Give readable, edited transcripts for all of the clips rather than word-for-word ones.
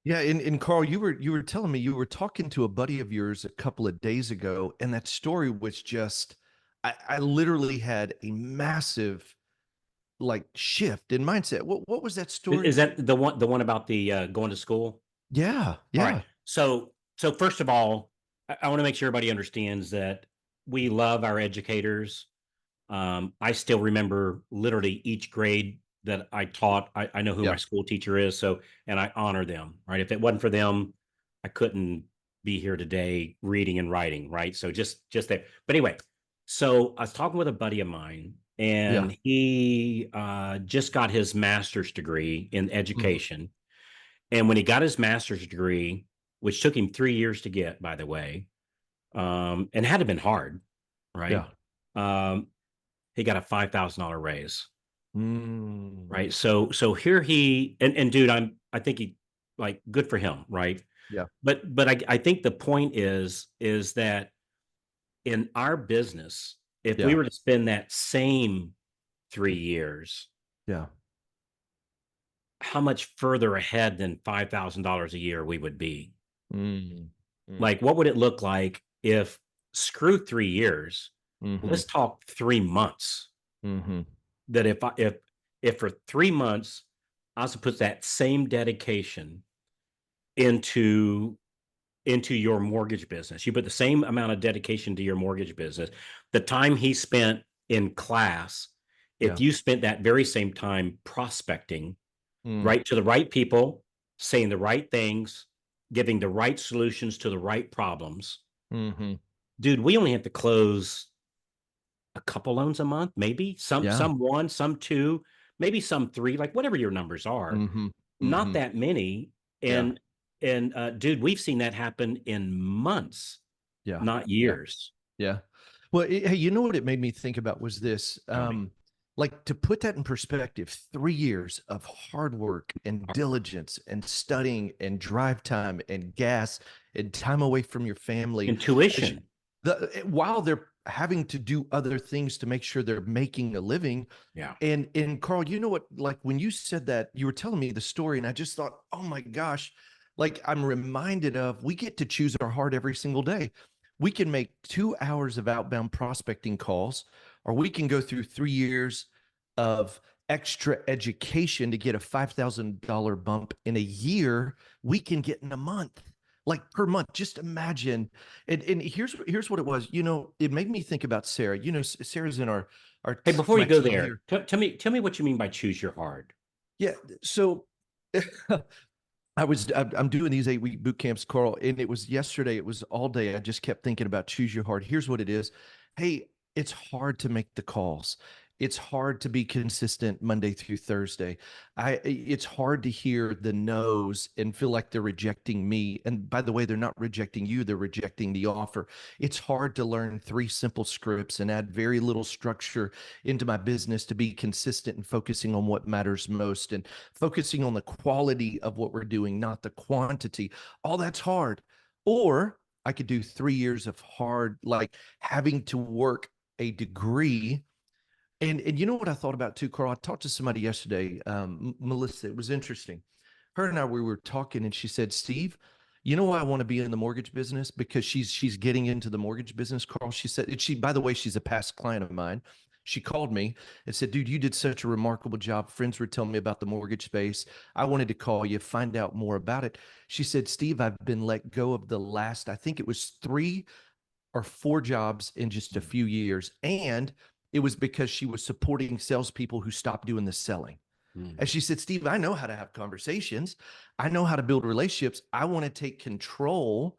Yeah, and Carl, you were telling me you were talking to a buddy of yours a couple of days ago, and that story was just I literally had a massive like shift in mindset. What was that Is story? that the one about the going to school? Yeah, All right. yeah, So first of all, I want to make sure everybody understands that we love our educators. I still remember literally each grade that I taught. I know who my yeah. school teacher is, so and I honor them. Right. If it wasn't for them, I couldn't be here today reading and writing. Right. So just there. But anyway, so I was talking with a buddy of mine, Yeah. and he just got his master's degree in Mhm. education. And when he got his master's degree, which took him 3 years to get, by the way, and had to been hard, right? Yeah. Um, he got a $5,000 raise, Mm. right? So here and dude, I think he like good for him, right? Yeah. But I think the point is that in our business, if we Yeah. were to spend that same 3 years, Yeah. how much further ahead than $5,000 a year we would be? Mm. Mm. Like, what would it look like if screw 3 years? Mhm. Let's talk 3 months. Mhm. That if for 3 months I was to put that same dedication into your mortgage business, you put the same amount of dedication to your mortgage business, the time he spent in class, if Yeah. you spent that very same time prospecting, Mm. right to the right people, saying the right things, giving the right solutions to the right problems, Mhm. dude, we only have to close a couple loans a month, maybe Yeah. some one, some two, maybe some three, like whatever your numbers are. Mhm. Not Mhm. that many. Yeah. And dude, we've seen that happen in months, Yeah. not Yeah. years. Yeah. Well, hey, you know what it made me think about was this, Tell me. like to put that in perspective, 3 years of hard work and diligence and studying and drive time and gas and time away from your family, as you, Intuition. while they're having to do other things to make sure they're making a living. Yeah. And Carl, you know what? Like when you said that, you were telling me the story, and I just thought, oh my gosh, like I'm reminded of we get to choose our heart every single day. We can make 2 hours of outbound prospecting calls, or we can go through 3 years of extra education to get a $5,000 bump in a year. We can get in a month, like per month. Just imagine. And here's what it was. You know, it made me think about Sarah. You know, Sarah's in Hey, before you my go team there, here. tell me what you mean by choose your hard. Yeah. So I'm doing these 8 week boot camps, Carl, and it was yesterday. It was all day. I just kept thinking about choose your heart. Here's what it is. Hey, it's hard to make the calls. It's hard to be consistent Monday through Thursday. It's hard to hear the no's and feel like they're rejecting me. And by the way, they're not rejecting you, they're rejecting the offer. It's hard to learn 3 simple scripts and add very little structure into my business to be consistent and focusing on what matters most. And focusing on the quality of what we're doing, not the quantity. All that's hard. Or I could do 3 years of hard, like having to work a degree. And you know what I thought about too, Carl? I talked to somebody yesterday, Melissa. It was interesting. Her and I we were talking, and she said, "Steve, you know why I want to be in the mortgage business? Because she's getting into the mortgage business, Carl." She said, and she, by the way, she's a past client of mine. She called me and said, "Dude, you did such a remarkable job. Friends were telling me about the mortgage space. I wanted to call you, find out more about it." She said, "Steve, I've been let go of the last, I think it was 3 or 4 jobs in just a few years. And it was because she was supporting salespeople who stopped doing the selling." And Mm. she said, "Steve, I know how to have conversations. I know how to build relationships. I want to take control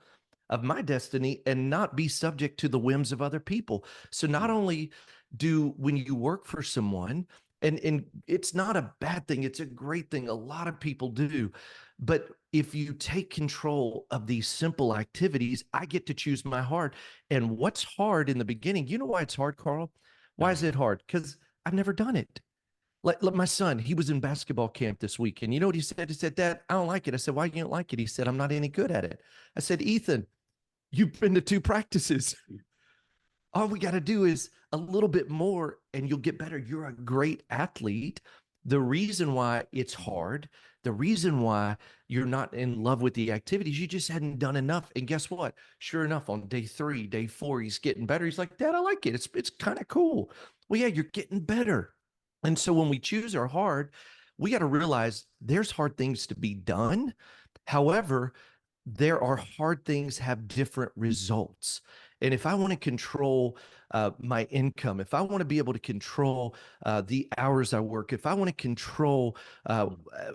of my destiny and not be subject to the whims of other people." So not Mm. only do when you work for someone, and it's not a bad thing, it's a great thing. A lot of people do. But if you take control of these simple activities, I get to choose my heart. And what's hard in the beginning, you know why it's hard, Carl? Why Tell is me. it hard? Because I've never done it. Like my son, he was in basketball camp this week, and you know what he said? He said, "Dad, I don't like it." I said, "Why you don't like it?" He said, "I'm not any good at it." I said, "Ethan, you've been to 2 practices. All we got to do is a little bit more and you'll get better. You're a great athlete. The reason why it's hard The reason why you're not in love with the activities, you just hadn't done enough. And guess what? Sure enough, on day 3, day 4, he's getting better. He's like, Dad, I like it. It's kind of cool. Well, yeah, you're getting better. And so when we choose our hard, we got to realize there's hard things to be done. However, there are hard things have different results. And if I want to control my income, if I want to be able to control the hours I work, if I want to control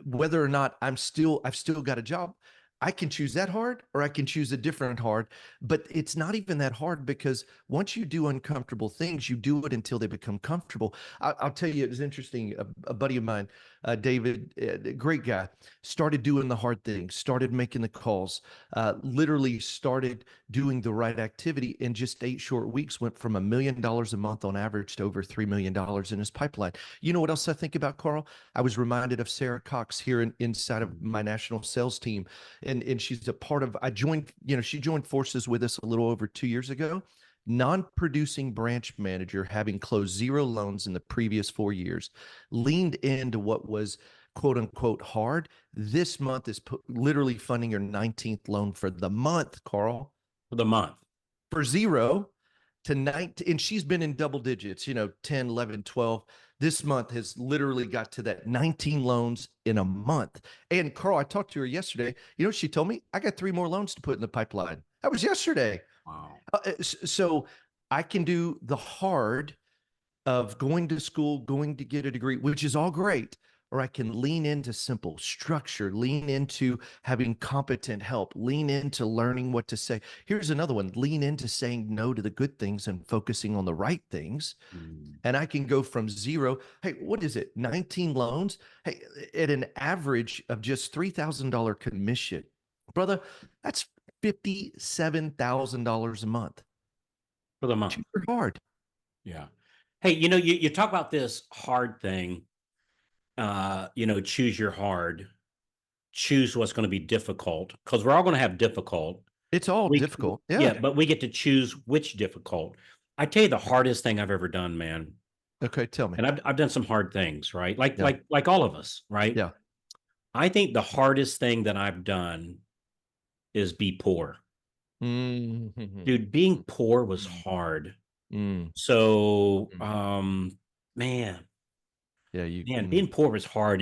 whether or not I've still got a job, I can choose that hard or I can choose a different hard. But it's not even that hard, because once you do uncomfortable things, you do it until they become comfortable. I'll tell you, it was interesting. A buddy of mine, David, great guy, started doing the hard things, started making the calls, literally started doing the right activity. In just 8 short weeks, went from $1 million a month on average to over $3 million in his pipeline. You know what else I think about, Carl? I was reminded of Sarah Cox here inside of my national sales team. And she's a part of, she joined forces with us a little over 2 years ago. Non-producing branch manager, having closed 0 loans in the previous 4 years, leaned into what was quote unquote hard. This month is literally funding her 19th loan for the month, Carl. For the month. For 0 to 19, and she's been in double digits, 10, 11, 12. This month has literally got to that 19 loans in a month. And Carl, I talked to her yesterday. You know what she told me? I got 3 more loans to put in the pipeline. That was yesterday. Wow. So I can do the hard of going to school, going to get a degree, which is all great, or I can lean into simple structure, lean into having competent help, lean into learning what to say. Here's another one: lean into saying no to the good things and focusing on the right things. And I can go from 0. Hey, what is it? 19 loans. Hey, at an average of just $3,000 commission, brother, that's $57,000 a month. For the month. Super hard. Yeah. Hey, you talk about this hard thing, choose your hard, choose what's going to be difficult, because we're all going to have difficult. It's all difficult. Yeah, but we get to choose which difficult. I tell you the hardest thing I've ever done, man. Okay, tell me. And I've done some hard things, right? Like all of us, right? Yeah. I think the hardest thing that I've done is be poor. Mm-hmm. Dude, being poor was hard. So, man. Yeah, being poor was hard.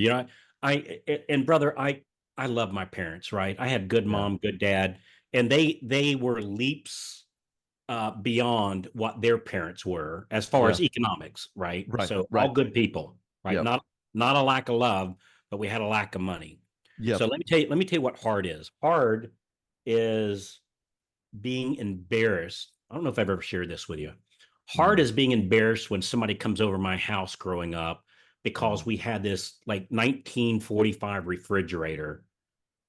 And brother, I love my parents, right? I had good mom, good dad, and they were leaps beyond what their parents were as far as economics, right? So all good people, right? Yep. Not a lack of love, but we had a lack of money. Yeah. So let me tell you what hard is. Hard is being embarrassed. I don't know if I've ever shared this with you. Hard is being embarrassed when somebody comes over my house growing up, because we had this like 1945 refrigerator,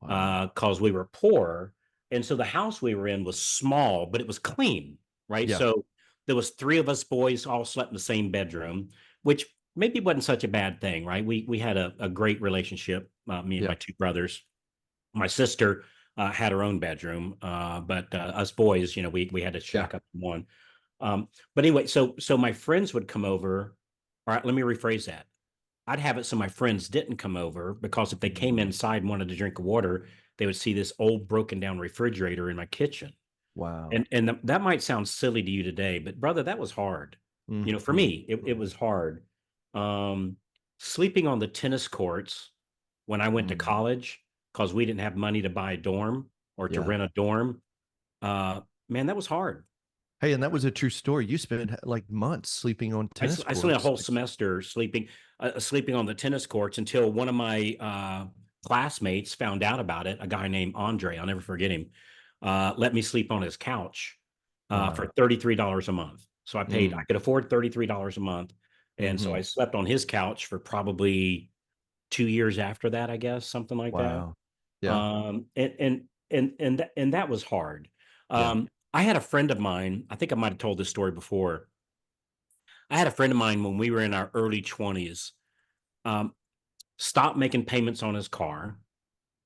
because we were poor. And so the house we were in was small, but it was clean, right? Yeah. So there was 3 of us boys all slept in the same bedroom, which maybe wasn't such a bad thing, right? We had a great relationship, me and my 2 brothers. My sister had her own bedroom, but us boys, we had to shack up in one. But anyway, so my friends would come over. All right, let me rephrase that. I'd have it so my friends didn't come over, because if they came inside and wanted to drink water, they would see this old broken down refrigerator in my kitchen. Wow. And that might sound silly to you today, but brother, that was hard. For me, it was hard. Sleeping on the tennis courts when I went to college, because we didn't have money to buy a dorm or to rent a dorm. Man, that was hard. Hey, and that was a true story. You spent like months sleeping on tennis courts. I spent a whole semester sleeping on the tennis courts, until one of my classmates found out about it. A guy named Andre, I'll never forget him, let me sleep on his couch for $33 a month. So I could afford $33 a month. And so I slept on his couch for probably 2 years after that, I guess, something like that. Yeah. And that was hard. I had a friend of mine, I think I might have told this story before. I had a friend of mine when we were in our early 20s, stopped making payments on his car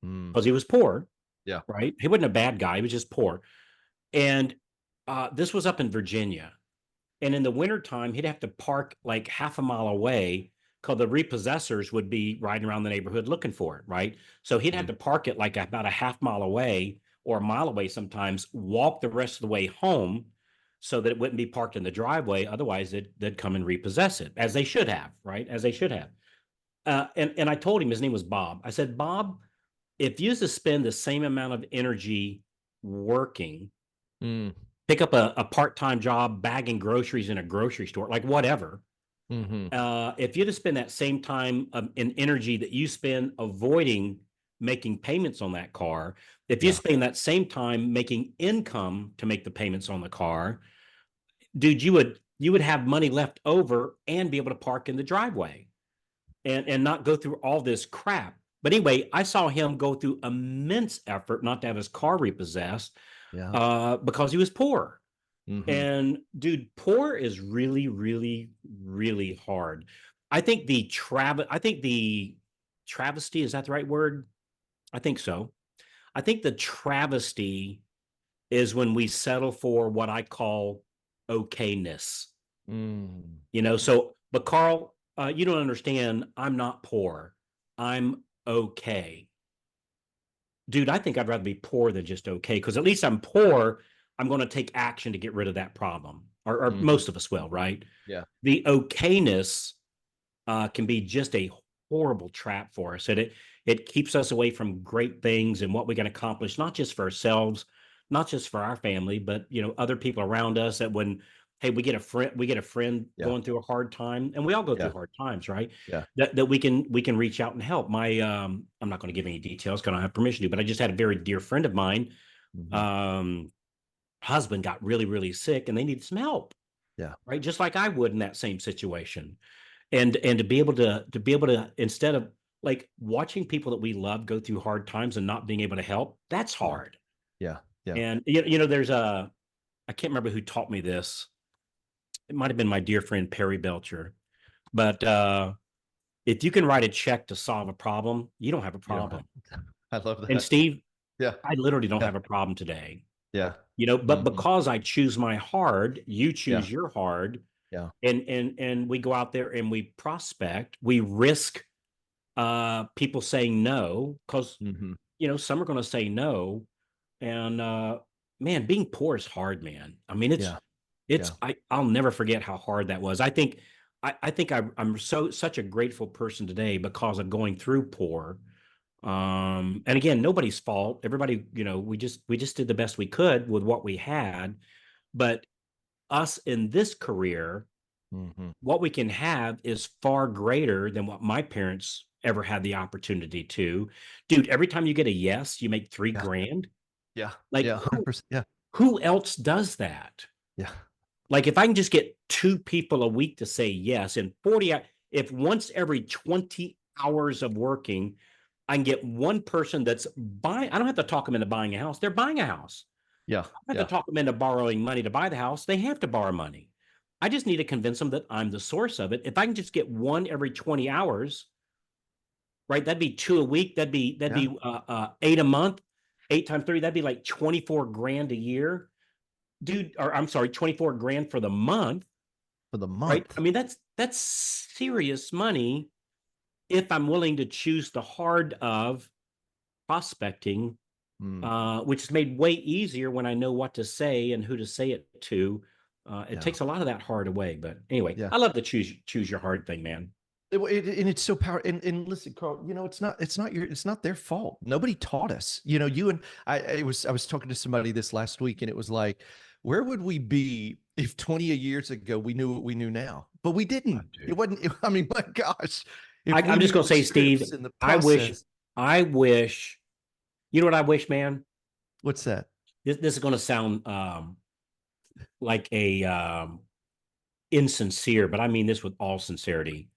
because he was poor. Yeah. Right. He wasn't a bad guy. He was just poor. And this was up in Virginia. And in the wintertime, he'd have to park like half a mile away because the repossessors would be riding around the neighborhood looking for it, right? So he'd have to park it like about a half mile away or a mile away sometimes, walk the rest of the way home so that it wouldn't be parked in the driveway. Otherwise, they'd come and repossess it, as they should have, right? As they should have. And I told him, his name was Bob. I said, Bob, if you used to spend the same amount of energy working, Mm. pick up a part-time job bagging groceries in a grocery store, like whatever, Hmm. if you had to spend that same time and energy that you spend avoiding making payments on that car, if you Yeah. spend that same time making income to make the payments on the car, dude, you would have money left over and be able to park in the driveway and not go through all this crap. But anyway, I saw him go through immense effort not to have his car repossessed Yeah. because he was poor. Hmm. And dude, poor is really, really, really hard. I think the travesty, is that the right word? I think so. I think the travesty is when we settle for what I call okayness. Mm. So, but Carl, you don't understand. I'm not poor. I'm okay. Dude, I think I'd rather be poor than just okay, because at least I'm poor. I'm going to take action to get rid of that problem, or Hmm. most of us will, right? Yeah. The okayness can be just a horrible trap for us, and it keeps us away from great things and what we can accomplish, not just for ourselves, not just for our family, but other people around us. That when hey, we get a friend Yeah. going through a hard time, and we all go through Yeah. hard times, right? Yeah. That we can reach out and help. I'm not going to give any details because I don't have permission to, but I just had a very dear friend of mine. Hmm. Um, husband got really, really sick, and they needed some help, Yeah. right? Just like I would in that same situation. And to be able to instead of like watching people that we love go through hard times and not being able to help, that's Yeah. hard. Yeah. Yeah. And there's I can't remember who taught me this. It might have been my dear friend Perry Belcher. But if you can write a check to solve a problem, you don't have a You don't have. problem. I love And that. Steve, Yeah. I literally don't Yeah. have a problem today. Yeah. But Hmm. because I choose my hard, you Yeah. choose your hard, Yeah. and we go out there and we prospect, we risk people saying no, because Hmm. some are going to say no. And man, being poor is hard, man. I mean, Yeah. Yeah. I'll never forget how hard that was. I think I'm such a grateful person today because of going through poor. And again, nobody's fault. Everybody, we just did the best we could with what we had. But us in this career, Hmm. what we can have is far greater than what my parents ever had the opportunity to. Dude, every time you get a yes, you make three Yeah. grand. Yeah. Like Yeah. 100%. Yeah. who else does that? Yeah. Like if I can just get two people a week to say yes in 40, if once every 20 hours of working, I can get one person that's buying, I don't have to talk them into buying a house. They're buying a house. Yeah. I have to Yeah. talk them into borrowing money to buy the house. They have to borrow money. I just need to convince them that I'm the source of it. If I can just get one every 20 hours, right? That'd be two a week. That'd be Yeah. eight a month. 8 times 3, that'd be like 24 grand a year, dude. Or I'm sorry, 24 grand for the month, For the right? month. I mean, that's serious money if I'm willing to choose the hard of prospecting, Mm. which is made way easier when I know what to say and who to say it to. It Yeah. takes a lot of that hard away. But anyway, Yeah. I love the choose your hard thing, man. And it's so powerful. And listen, Carl, it's not their fault. Nobody taught us. You and I was talking to somebody this last week, and it was like, where would we be if 20 years ago we knew what we knew now? But we Oh, didn't. It dude. wasn't. I mean, my gosh, if we I'm just knew gonna the say, Steve, scripts and the I wish, process. I wish, you know what I wish, man? What's that? This is gonna sound like a insincere, but I mean this with all sincerity.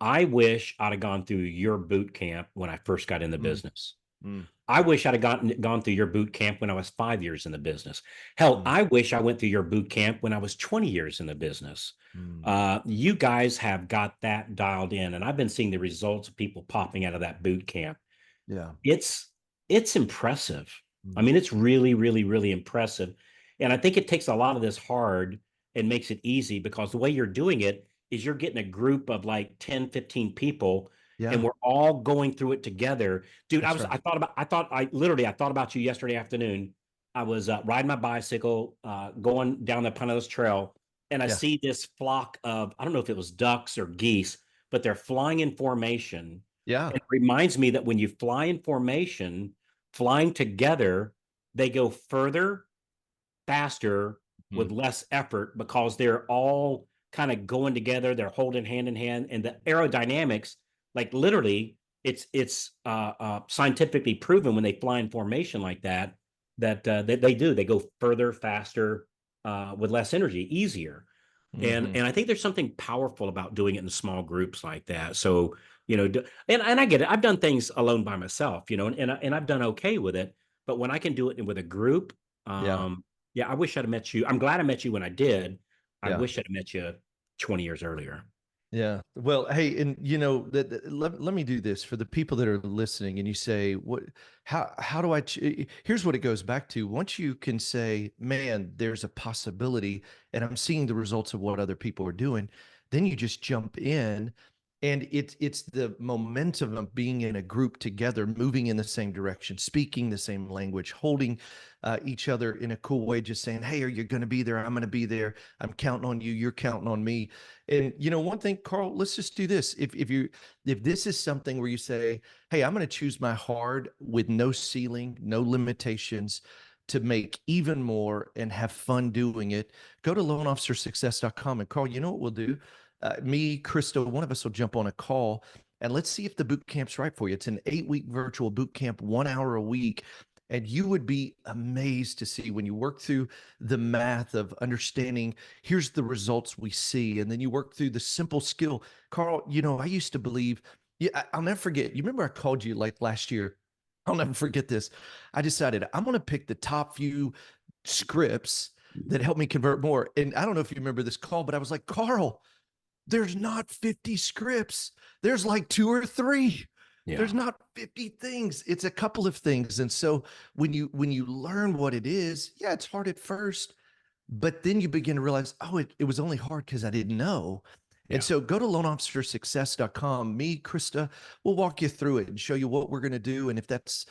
I wish I'd have gone through your boot camp when I first got in the Mm, business. mm, I wish I'd have gone through your boot camp when I was 5 years in the business. Hell, mm, I wish I went through your boot camp when I was 20 years in the business. mm. You guys have got that dialed in, and I've been seeing the results of people popping out of that boot camp. Yeah. It's impressive. I Mm, mean, it's really, really, really impressive. And I think it takes a lot of this hard and makes it easy because the way you're doing it is you're getting a group of like 10, 15 people, and Yeah, we're all going through it together. Dude, that's right. I thought about you yesterday afternoon. I was riding my bicycle, going down the Pinellas Trail, and I Yeah, see this flock of, I don't know if it was ducks or geese, but they're flying in formation. yeah. It reminds me that when you fly in formation, flying together, they go further, faster, Mhm. with less effort because they're all kind of going together. They're holding hand in hand, and the aerodynamics, like literally, it's scientifically proven when they fly in formation like that that they do. They go further, faster, with less energy, easier. And Mhm. and I think there's something powerful about doing it in small groups like that. So, and I get it. I've done things alone by myself, and I've done okay with it. But when I can do it with a group, Yeah, yeah, I wish I'd met you. I'm glad I met you when I did. I yeah. wish I'd met you 20 years earlier. Yeah. Well, hey, and let me do this for the people that are listening and you say, what, how do here's what it goes back to. Once you can say, man, there's a possibility and I'm seeing the results of what other people are doing, then you just jump in and it's the momentum of being in a group together, moving in the same direction, speaking the same language, holding each other in a cool way, just saying, hey, are you going to be there? I'm going to be there. I'm counting on you. You're counting on me. And one thing, Carl, let's just do this. If this is something where you say, "Hey, I'm going to choose my hard with no ceiling, no limitations to make even more and have fun doing it," go to loanofficersuccess.com. And Carl, you know what we'll do? Me, Krista, one of us will jump on a call and let's see if the boot camp's right for you. It's an 8-week virtual boot camp, 1 hour a week. And you would be amazed to see when you work through the math of understanding here's the results we see. And then you work through the simple skill. Carl, I used to believe, yeah, I'll never forget. You remember I called you like last year? I'll never forget this. I decided I'm going to pick the top few scripts that help me convert more. And I don't know if you remember this call, but I was like, Carl, there's not 50 scripts. There's like 2 or 3. Yeah. There's not 50 things. It's a couple of things. And so when you learn what it is, yeah, it's hard at first, but then you begin to realize, oh, it was only hard because I didn't know. And Yeah. so go to loanofficersuccess.com. Me, Krista, we'll walk you through it and show you what we're going to do. And if that's,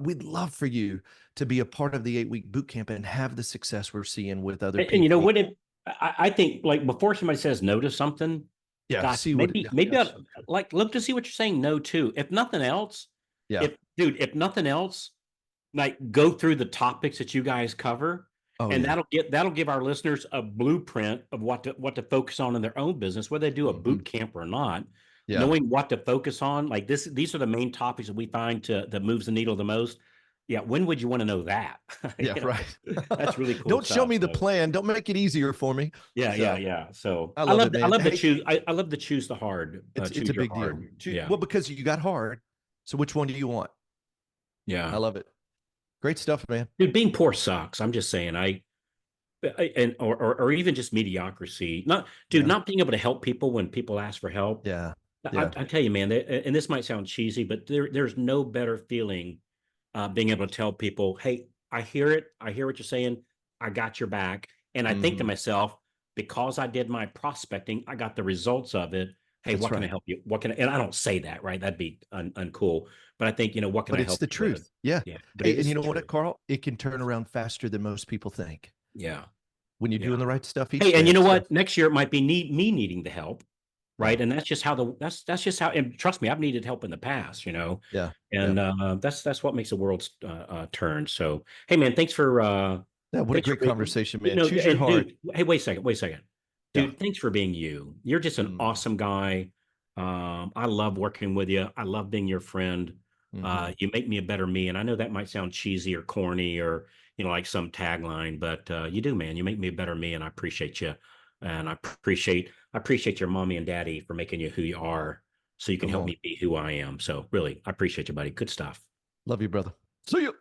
we'd love for you to be a part of the 8-week boot camp and have the success we're seeing with other And you know people. what? I think like before somebody says no to something, Yeah, gosh, see what it, maybe yes. like look to see what you're saying no to. If nothing else, Yeah. if nothing else, like go through the topics that you guys cover, Oh, and yeah. that'll give our listeners a blueprint of what to focus on in their own business, whether they do a Mhm. boot camp or not. Yeah. Knowing what to focus on, like these are the main topics that we find that moves the needle the most. Yeah, when would you want to know that? Yeah, right. That's really cool Don't show stuff. me the So plan. Don't make it easier for me. yeah, yeah, So yeah. So I love it, I man. love to Hey, choose. I love to choose the hard. it's Choose a your big deal. hard. Yeah, Well, because you got hard. So which one do you want? I yeah. love it. Great stuff, man. Dude, being poor sucks. I'm just saying. And or even just mediocrity. Not, dude, Yeah. not being able to help people when people ask for help. Yeah. I, Yeah. I tell you, man, and this might sound cheesy, but there's no better feeling being able to tell people, "Hey, I hear it. I hear what you're saying. I got your back." And I think to Hmm. myself, because I did my prospecting, I got the results of it. Hey, That's what can I right. help you? And I don't say that, right? That'd be uncool. But I think, what can But I it's help the you with? truth. Yeah. Yeah, but Hey, it and is you the know what, truth. Carl? It can turn around faster than most people think Yeah, when you're yeah. doing the right stuff each Hey, and you day. know So what? Next year it might be me needing the help, yeah. right? And that's just how that's just how. And trust me, I've needed help in the past, Yeah. Yeah. and that's what makes the world turn. So, hey, man, Yeah. What a thanks for great being, conversation, man. Choose your and heart. dude, hey, wait a second, Yeah. dude, thanks for being you. You're just an Mm-hmm. awesome guy. I love working with you. I love being your friend. Mm-hmm. You make me a better me, and I know that might sound cheesy or corny or like some tagline, but you do, man. You make me a better me, and I appreciate you. And I appreciate your mommy and daddy for making you who you are, so you can Come help on. me be who I am. So really, I appreciate you, buddy. Good stuff. Love you, brother. See you.